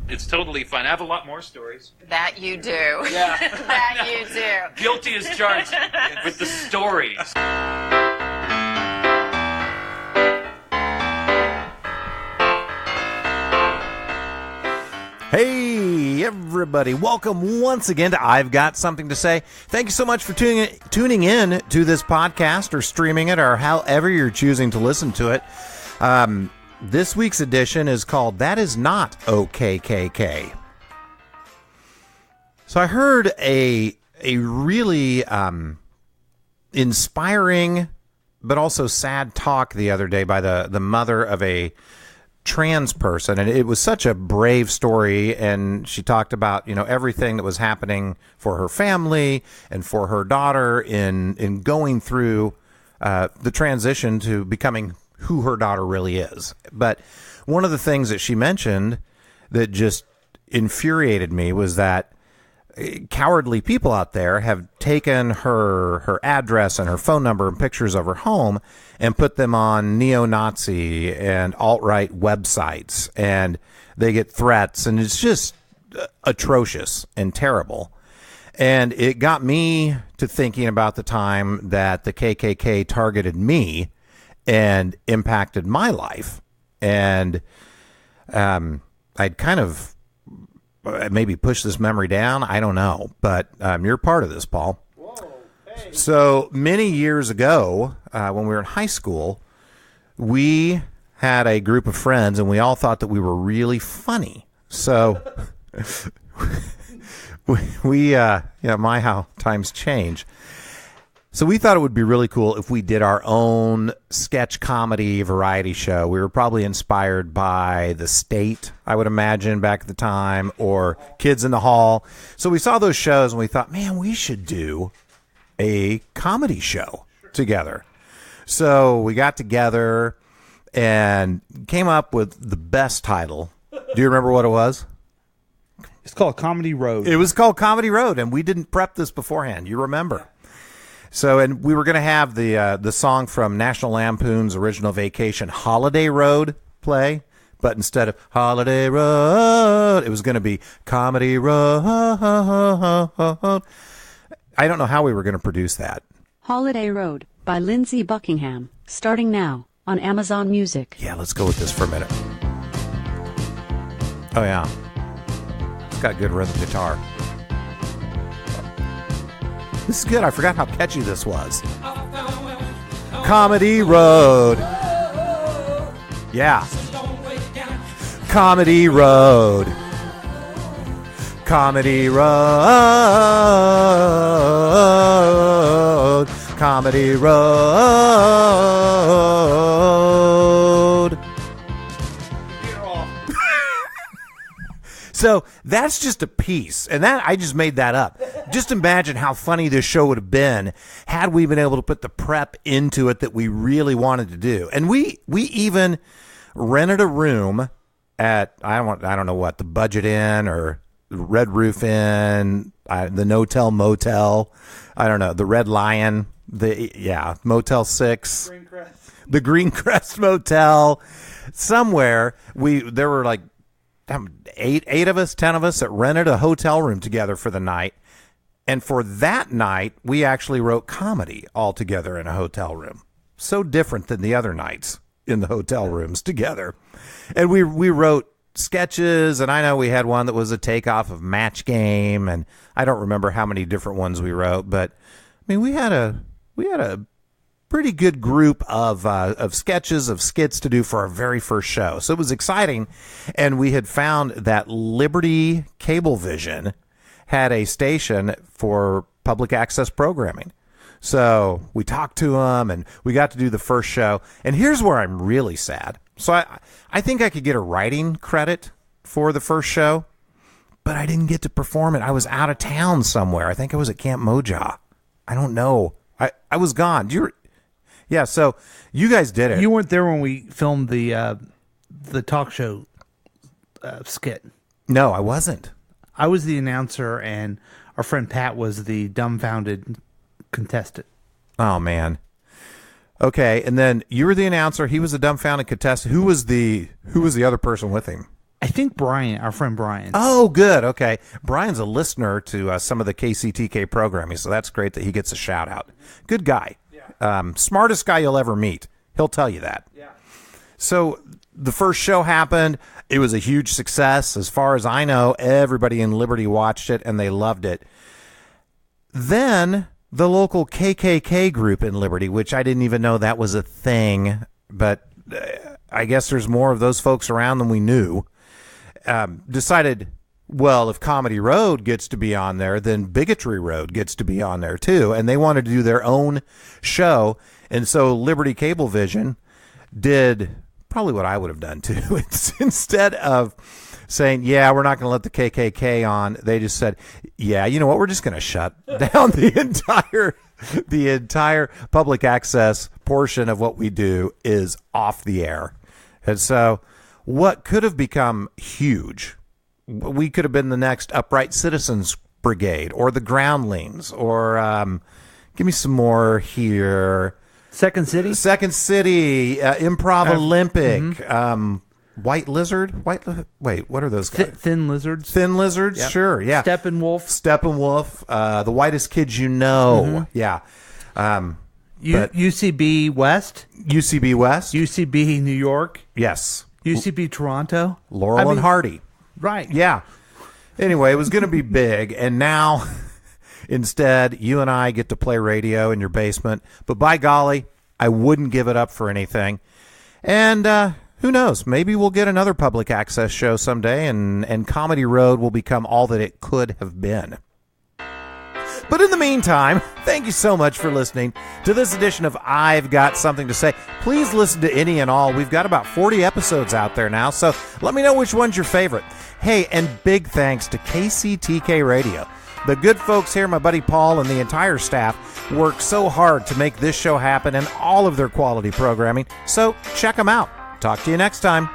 It's totally fine. I have a lot more stories. That you do. Yeah. That you do. Guilty as charged with the stories. Hey, everybody. Welcome once again to I've Got Something to Say. Thank you so much for tuning in to this podcast or streaming it or however you're choosing to listen to it. This week's edition is called That Is Not O-KKK. So I heard a really inspiring but also sad talk the other day by the mother of a trans person, and it was such a brave story, and she talked about everything that was happening for her family and for her daughter in going through the transition to becoming who her daughter really is. But one of the things that she mentioned that just infuriated me was that cowardly people out there have taken her address and her phone number and pictures of her home and put them on neo-Nazi and alt-right websites, and they get threats, and it's just atrocious and terrible. And it got me to thinking about the time that the KKK targeted me and impacted my life. And I'd kind of maybe push this memory down. I don't know. But you're part of this, Paul. Whoa, hey. So many years ago, when we were in high school, we had a group of friends, and we all thought that we were really funny. So my how times change. So we thought it would be really cool if we did our own sketch comedy variety show. We were probably inspired by The State, I would imagine, back at the time, or Kids in the Hall. So we saw those shows and we thought, man, we should do a comedy show together. So we got together and came up with the best title. Do you remember what it was? It's called Comedy Road. It was called Comedy Road, and we didn't prep this beforehand. You remember? So, and we were going to have the song from National Lampoon's original Vacation, Holiday Road, play, but instead of Holiday Road, it was going to be Comedy Road. I don't know how we were going to produce that. Holiday Road by Lindsey Buckingham, starting now on Amazon Music. Yeah, let's go with this for a minute. Oh, yeah. It's got good rhythm guitar. This is good. I forgot how catchy this was. Comedy Road. Yeah. Comedy Road. Comedy Road. Comedy Road. So that's just a piece, and that I just made that up. Just imagine how funny this show would have been had we been able to put the prep into it that we really wanted to do. And we even rented a room at I don't know what, the Budget Inn or Red Roof Inn, the No-Tell Motel, I don't know, the Red Lion, Motel 6, the Greencrest Motel, somewhere. There were like eight of us, 10 of us that rented a hotel room together for the night. And for that night, we actually wrote comedy all together in a hotel room. So different than the other nights in the hotel rooms together. And we wrote sketches, and I know we had one that was a takeoff of Match Game, and I don't remember how many different ones we wrote, but I mean, we had a pretty good group of sketches, of skits to do for our very first show. So it was exciting. And we had found that Liberty Cablevision had a station for public access programming. So we talked to them, and we got to do the first show. And here's where I'm really sad. So I think I could get a writing credit for the first show, but I didn't get to perform it. I was out of town somewhere. I think I was at Camp Moja. I don't know. I was gone. Yeah, so you guys did it. You weren't there when we filmed the talk show skit. No, I wasn't. I was the announcer, and our friend Pat was the dumbfounded contestant. Oh, man. Okay, and then you were the announcer. He was the dumbfounded contestant. Who was the other person with him? I think Brian, our friend Brian. Oh, good. Okay. Brian's a listener to some of the KCTK programming, so that's great that he gets a shout out. Good guy. Smartest guy you'll ever meet. He'll tell you that. Yeah. So the first show happened. It was a huge success. As far as I know, everybody in Liberty watched it, and they loved it. Then the local KKK group in Liberty, which I didn't even know that was a thing, but I guess there's more of those folks around than we knew, decided, well, if Comedy Road gets to be on there, then Bigotry Road gets to be on there too. And they wanted to do their own show. And so Liberty Cablevision did probably what I would have done too. Instead of saying, yeah, we're not going to let the KKK on, they just said, yeah, you know what, we're just going to shut down the entire public access portion of what we do is off the air. And so what could have become huge, we could have been the next Upright Citizens Brigade or the Groundlings or give me some more here. Second City, Improv Olympic, White Lizard. Wait, what are those guys? Thin Lizards. Thin Lizards, yep. Sure, yeah. Steppenwolf. The Whitest Kids You Know, yeah. UCB West. UCB New York. Yes. UCB Toronto. Laurel and Hardy. Right. Yeah. Anyway, it was going to be big, and now instead you and I get to play radio in your basement. But by golly, I wouldn't give it up for anything. And who knows? Maybe we'll get another public access show someday, and Comedy Road will become all that it could have been. But in the meantime, thank you so much for listening to this edition of I've Got Something to Say. Please listen to any and all. We've got about 40 episodes out there now, so let me know which one's your favorite. Hey, and big thanks to KCTK Radio. The good folks here, my buddy Paul and the entire staff, work so hard to make this show happen and all of their quality programming, so check them out. Talk to you next time.